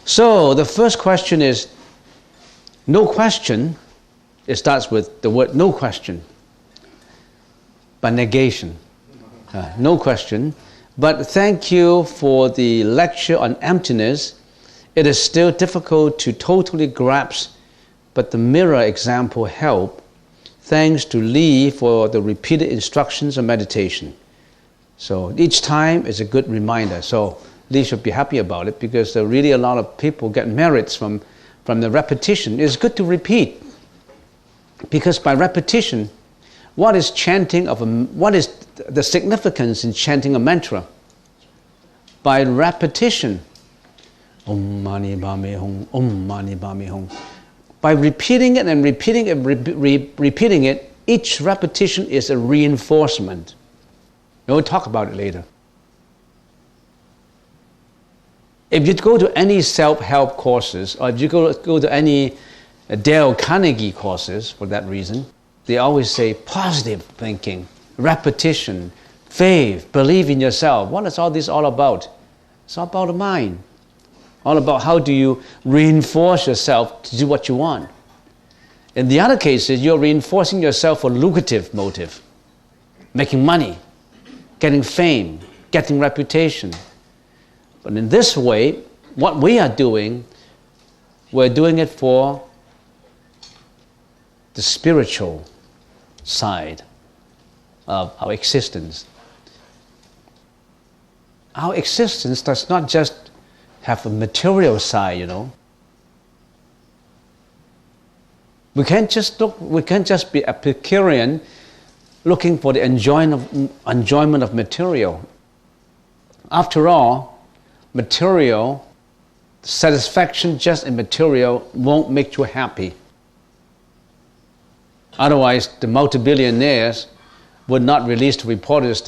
So the first question is no question. It starts with the word no question, by negation. No question. But thank you for the lecture on emptiness. It is still difficult to totally grasp, but the mirror example helped. Thanks to Lee for the repeated instructions on meditation. So each time is a good reminder. So Lee should be happy about it, because there are really a lot of people get merits from the repetition. It's good to repeat, because by repetition, what is the significance in chanting a mantra? By repetition, Om Mani Padme Hum, Om Mani Padme Hum. By repeating it and repeating it, repeating it, each repetition is a reinforcement. We'll talk about it later. If you go to any self-help courses, or if you go to any Dale Carnegie courses for that reason, they always say positive thinking, repetition, faith, believe in yourself. What is all this all about? It's all about the mind. All about how do you reinforce yourself to do what you want. In the other cases, you're reinforcing yourself for lucrative motive, making money, getting fame, getting reputation. But in this way, what we are doing, we're doing it for the spiritual side of our existence. Our existence does not just have a material side, you know. We can't just be Epicurean looking for the enjoyment of material. After all, material, satisfaction just in material won't make you happy. Otherwise, the multi-billionaires would not release to reporters.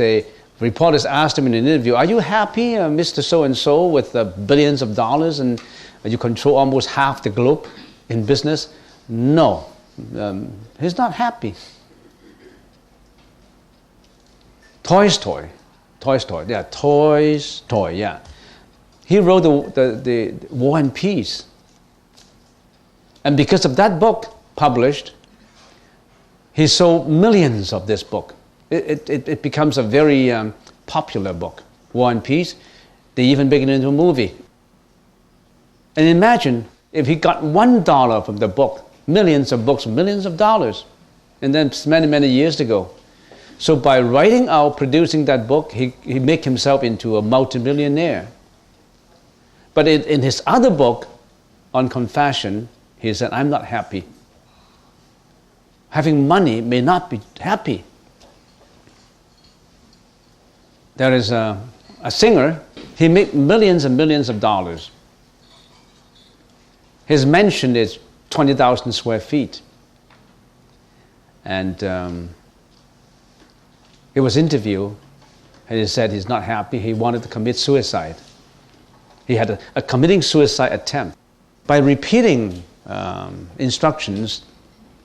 Reporters asked him in an interview, "Are you happy, Mr. So-and-so, with billions of dollars and you control almost half the globe in business?" No, he's not happy. Tolstoy, yeah. He wrote the War and Peace. And because of that book published, he sold millions of this book. It becomes a very popular book, War and Peace. They even make it into a movie. And imagine if he got $1 from the book, millions of books, millions of dollars, and then many, many years ago. So by writing out, producing that book, he made himself into a multimillionaire. But in his other book, on confession, he said, "I'm not happy. Having money may not be happy." There is a singer, he made millions and millions of dollars. His mansion is 20,000 square feet. And he was interviewed, and he said he's not happy. He wanted to commit suicide. He had a committing suicide attempt. By repeating instructions,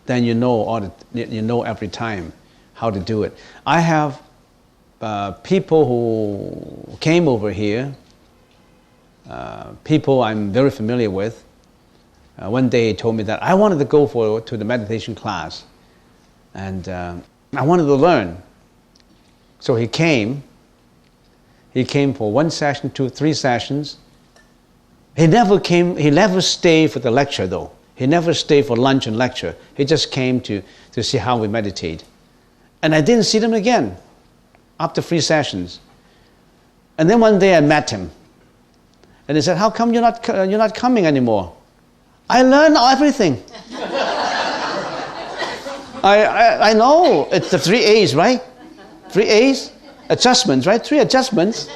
then you know every time how to do it. I have people who came over here, people I'm very familiar with. One day he told me that I wanted to go to the meditation class, and I wanted to learn. So he came for 1 session, 2, 3 sessions. He never stayed for the lecture though. He never stayed for lunch and lecture. He just came to see how we meditate. And I didn't see them again after 3 sessions. And then one day I met him. And he said, "How come you're not coming anymore?" "I learned everything." I know. It's the 3 A's, right? 3 A's? Adjustments, right? 3 adjustments.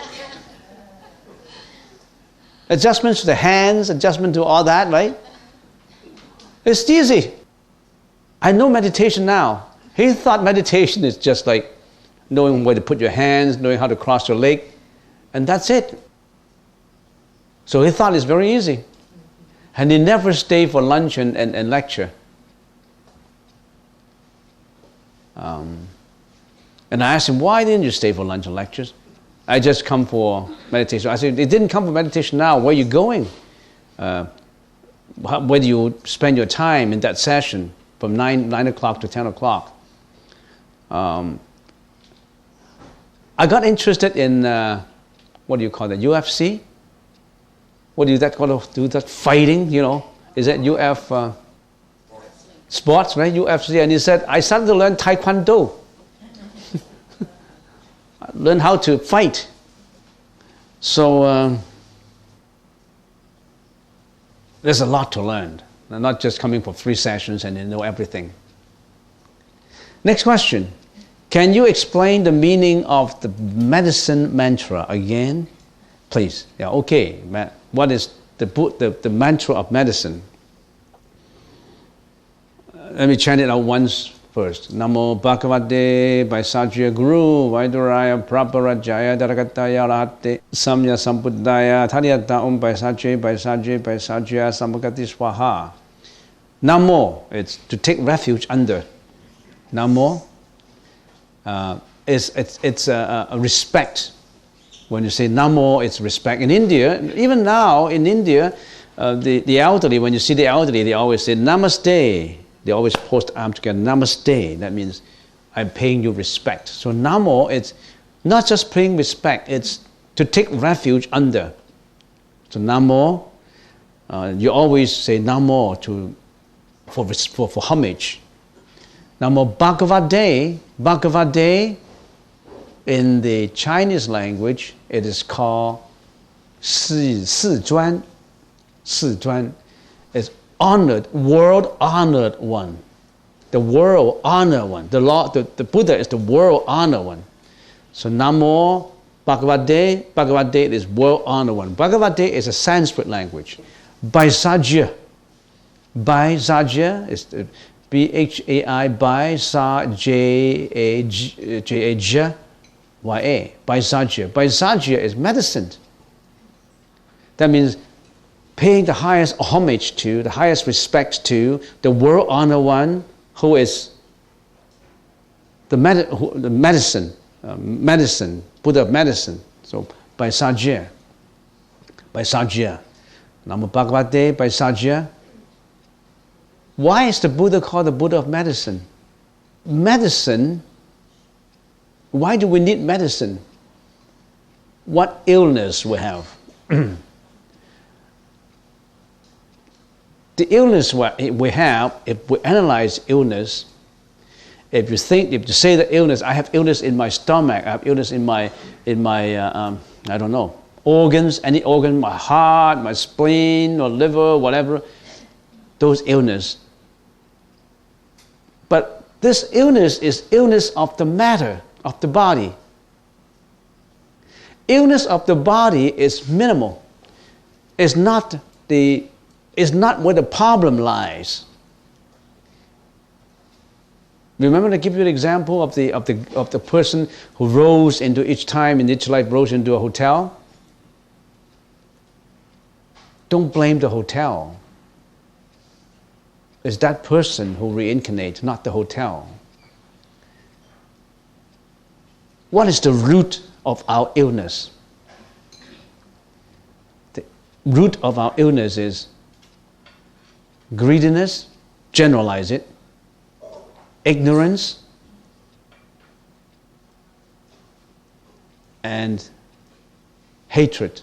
Adjustments to the hands, adjustment to all that, right? It's easy. I know meditation now. He thought meditation is just like knowing where to put your hands, knowing how to cross your leg, and that's it. So he thought it's very easy. And he never stayed for lunch and lecture. And I asked him, why didn't you stay for lunch and lectures? I just come for meditation. I said, it didn't come for meditation now. Where are you going? Where do you spend your time in that session from 9 o'clock to 10 o'clock? I got interested in, what do you call it, UFC? What do you call that fighting, you know? Is that UF sports, right? UFC. And he said, I started to learn Taekwondo. Learn how to fight. So there's a lot to learn. I'm not just coming for 3 sessions and you know everything. Next question. Can you explain the meaning of the medicine mantra again? Please. Yeah, okay. What is the mantra of medicine? Let me chant it out once first. Namo Bhagavate Vaisajya Guru Vaiduraya Praparajaya Daragataya Rahate Samya Sambuddhaya Tharyata Vaisajya Vaisajya Vaisajya Samagati Swaha. Namo, it's to take refuge under. Namo, it's a respect. When you say Namo, it's respect. In India, even now in India, the elderly, when you see the elderly, they always say Namaste. They always post arms together, Namaste. That means I'm paying you respect. So Namo, it's not just paying respect, it's to take refuge under. So Namo, you always say Namo for homage. Namo Bhagavate. Bhagavate, in the Chinese language, it is called Si Zhuan. Si Zhuan. It's honored, world honored one. The world honored one. The Buddha is the world honored one. So Namo Bhagavate. Bhagavate is world honored one. Bhagavate is a Sanskrit language. Vaisajya. Vaisajya is B-H-A-I, Vaisajya. Y-A. Vaisajya. Vaisajya is medicine. That means paying the highest homage to, the highest respect to the world honored one who is the medicine, Buddha of medicine. So, Vaisajya. Vaisajya. Namo Bhagavate Vaisajya. Why is the Buddha called the Buddha of medicine? Medicine, why do we need medicine? What illness we have? The illness we have, if we analyze illness, if you say the illness, I have illness in my stomach, I have illness in my I don't know, organs, any organ, my heart, my spleen, or liver, whatever, those illness. But this illness is illness of the matter, of the body. Illness of the body is minimal. It's not where the problem lies. Remember, to give you an example of the person who rose into each time in each life rose into a hotel. Don't blame the hotel. It's that person who reincarnates, not the hotel. What is the root of our illness? The root of our illness is greediness, generalize it, ignorance, and hatred.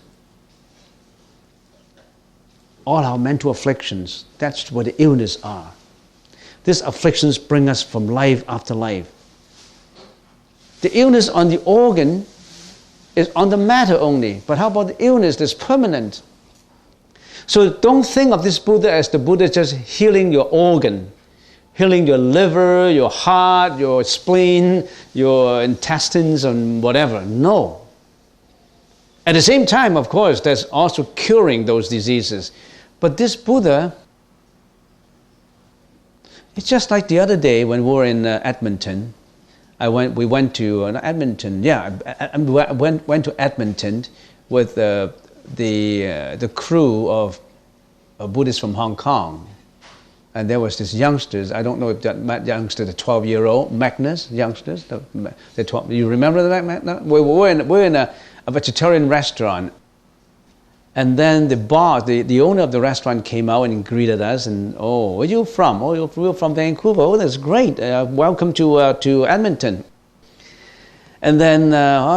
All our mental afflictions, that's what the illness are. These afflictions bring us from life after life. The illness on the organ is on the matter only, but how about the illness that's permanent? So don't think of this Buddha as the Buddha just healing your organ, healing your liver, your heart, your spleen, your intestines, and whatever. No. At the same time, of course, there's also curing those diseases. But this Buddha It's just like the other day when we were in Edmonton. We went to Edmonton. Yeah, I went to Edmonton with the crew of Buddhists from Hong Kong, and there was this youngsters. I don't know if that youngster, the 12-year-old Magnus youngsters. The 12. You remember that? We're in a vegetarian restaurant. And then the owner of the restaurant came out and greeted us. And where are you from? Oh, you're from Vancouver. Oh, that's great. Welcome to Edmonton. And then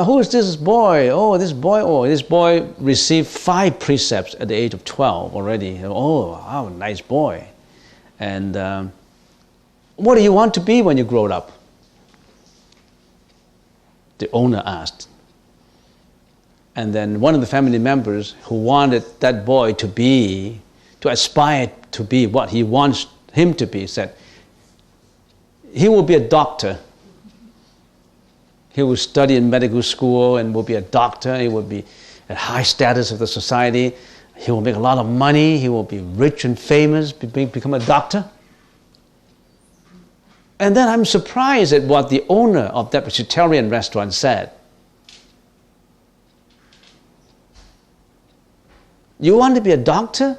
who is this boy? This boy received 5 precepts at the age of 12 already. Oh, wow, nice boy. And what do you want to be when you grow up? The owner asked. And then one of the family members who wanted that boy to aspire to be what he wants him to be, said, he will be a doctor. He will study in medical school and will be a doctor. He will be at high status of the society. He will make a lot of money. He will be rich and famous, become a doctor. And then I'm surprised at what the owner of that vegetarian restaurant said. You want to be a doctor?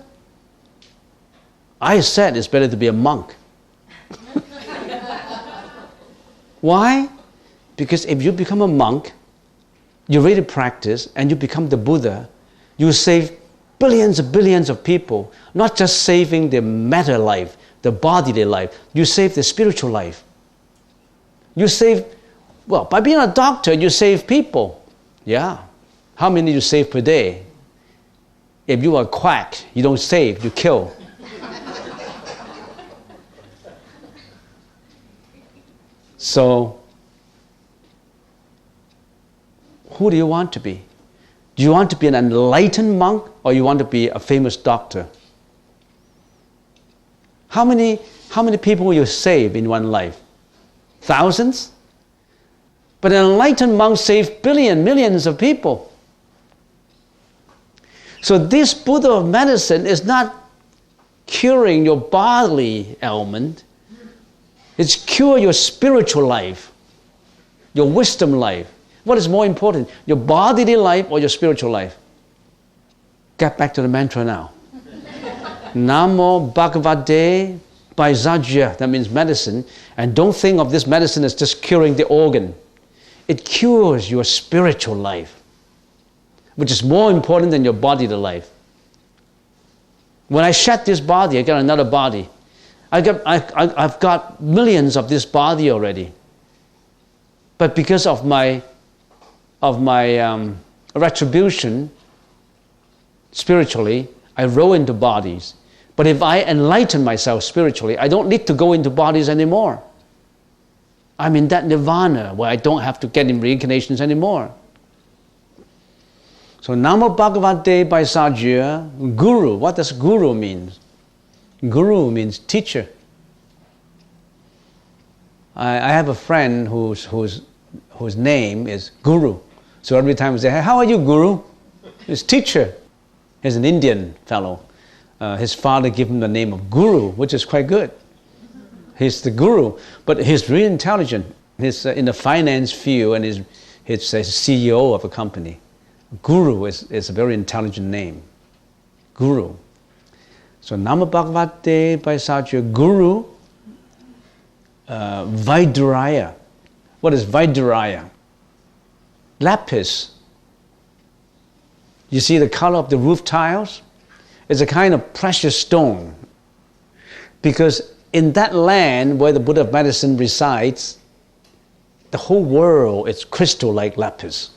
I said it's better to be a monk. Why? Because if you become a monk, you really practice, and you become the Buddha, you save billions and billions of people, not just saving their matter life, the bodily life, you save the spiritual life. You save, by being a doctor, you save people. Yeah. How many you save per day? If you are a quack, you don't save, you kill. So, who do you want to be? Do you want to be an enlightened monk, or you want to be a famous doctor? How many people will you save in one life? Thousands? But an enlightened monk saves millions of people. So this Buddha of medicine is not curing your bodily ailment. It's cure your spiritual life, your wisdom life. What is more important, your bodily life or your spiritual life? Get back to the mantra now. Namo Bhagavate Vaisajya, that means medicine. And don't think of this medicine as just curing the organ. It cures your spiritual life, which is more important than your bodily life. When I shed this body, I got another body. I've got millions of this body already. But because of my retribution, spiritually, I roll into bodies. But if I enlighten myself spiritually, I don't need to go into bodies anymore. I'm in that nirvana where I don't have to get in reincarnations anymore. So Namo Bhagavate Vaisajya, Guru. What does Guru mean? Guru means teacher. I have a friend whose name is Guru. So every time we say, hey, how are you, Guru? He's teacher. He's an Indian fellow. His father gave him the name of Guru, which is quite good. He's the Guru, but he's really intelligent. He's in the finance field, and he's a CEO of a company. Guru is a very intelligent name. Guru. So Namo Bhagavate Vaisajya, Guru, Vaiduraya. What is Vaiduraya? Lapis. You see the color of the roof tiles? It's a kind of precious stone. Because in that land where the Buddha of medicine resides, the whole world is crystal like lapis.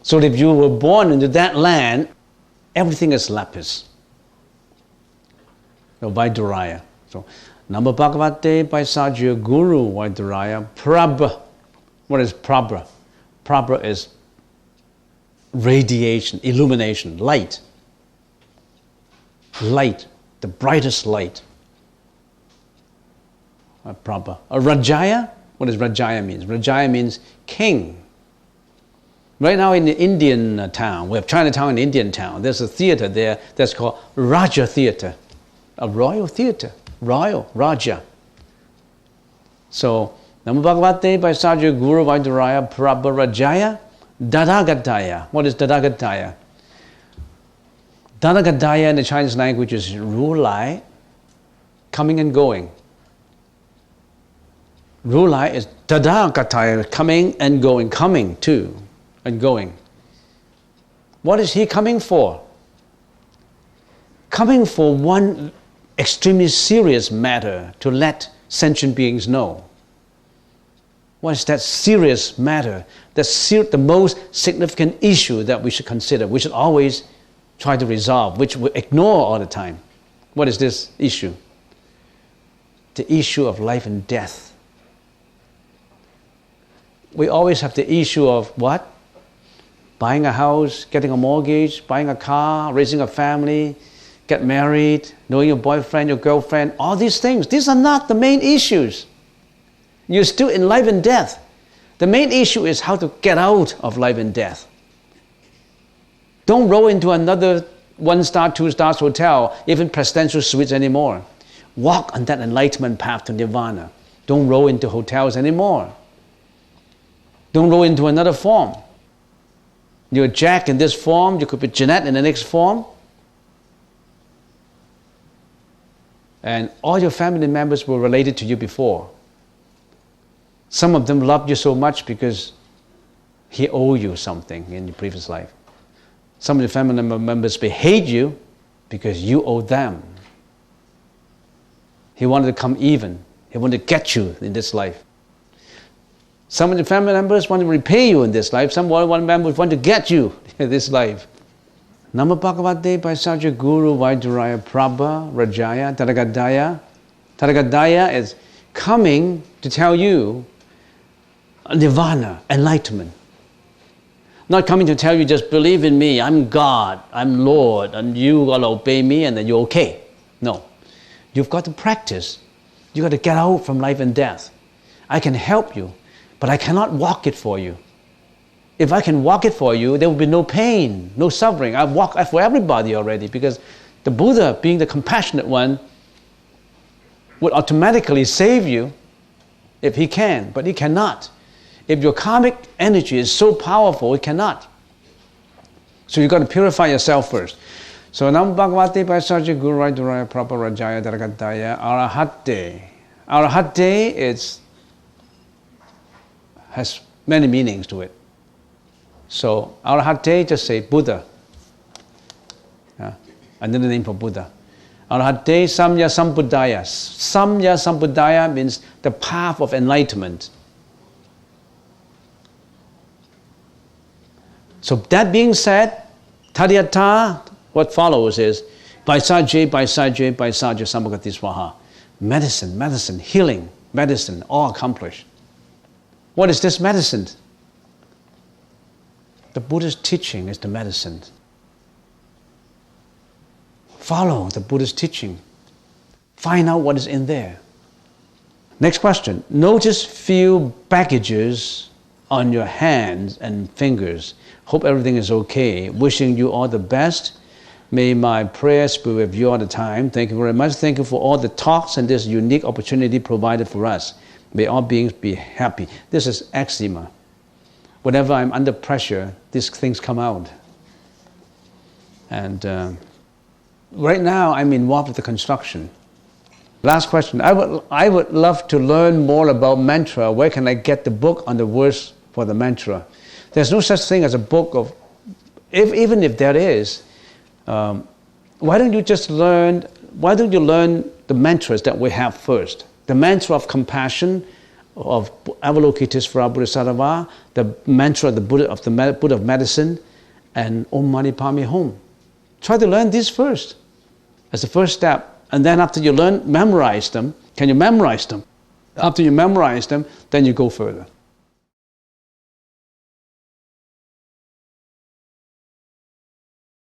So if you were born into that land, everything is lapis. So Vaiduraya. So Namo Bhagavate Vaisajya, Guru Vaiduraya, Prabha. What is Prabha? Prabha is radiation, illumination, light. Light, the brightest light. Prabha. Rajaya, what does Rajaya mean? Rajaya means king. Right now in the Indian town, we have Chinatown and Indian town, there's a theater there that's called Raja Theater. a royal theater, royal, Raja. So, Namo Bhagavate by Sajya Guru Vaiduraya Prabharajaya Dadagataya. What is Dadagataya? Dadagataya in the Chinese language is Rulai, coming and going. Rulai is Dadagataya, coming and going, coming to and going. What is he coming for? Coming for one extremely serious matter to let sentient beings know. What is that serious matter? The most significant issue that we should consider, we should always try to resolve, which we ignore all the time. What is this issue? The issue of life and death. We always have the issue of what? Buying a house, getting a mortgage, buying a car, raising a family, get married, knowing your boyfriend, your girlfriend, all these things. These are not the main issues. You're still in life and death. The main issue is how to get out of life and death. Don't roll into another 1-star, 2-star hotel, even presidential suites anymore. Walk on that enlightenment path to nirvana. Don't roll into hotels anymore. Don't roll into another form. You're Jack in this form, you could be Jeanette in the next form. And all your family members were related to you before. Some of them loved you so much because he owed you something in your previous life. Some of the family members may hate you because you owe them. He wanted to come even. He wanted to get you in this life. Some of the family members want to repay you in this life. Some one members want to get you in this life. Namo Bhagavate by Sajya Guru Vaiduraya Prabha Rajaya Tadagadaya. Tadagadaya is coming to tell you nirvana, enlightenment. Not coming to tell you just believe in me, I'm God, I'm Lord, and you got to obey me and then you're okay. No. You've got to practice. You've got to get out from life and death. I can help you, but I cannot walk it for you. If I can walk it for you, there will be no pain, no suffering. I walk for everybody already because the Buddha, being the compassionate one, would automatically save you if he can, but he cannot. If your karmic energy is so powerful, it cannot. So you've got to purify yourself first. So Namo Bhagavate by Sajya Guru Vaiduraya Prabha Rajaya Daragadaya Arahate. Arahate has many meanings to it. So Arahate, just say Buddha. Another name for Buddha. Arahate Samya Sambuddhaya. Samya Sambuddhaya means the path of enlightenment. So that being said, Tadhyata, what follows is Vaisajya, Vaisajya, Vaisajya Samagati Swaha. Medicine, healing, medicine, all accomplished. What is this medicine? The Buddha's teaching is the medicine. Follow the Buddha's teaching. Find out what is in there. Next question. Notice few baggages on your hands and fingers. Hope everything is okay. Wishing you all the best. May my prayers be with you all the time. Thank you very much. Thank you for all the talks and this unique opportunity provided for us. May all beings be happy. This is eczema. Whenever I'm under pressure, these things come out. And right now, I'm involved with the construction. Last question. I would love to learn more about mantra. Where can I get the book on the words for the mantra? There's no such thing as a book of, even if there is, why don't you learn the mantras that we have first? The mantra of compassion, of Avalokitesvara Buddhasattva, the mantra of the Buddha of medicine, and Om Mani Padme Hum. Try to learn these first as the first step. And then after you memorize them. Can you memorize them? After you memorize them, then you go further.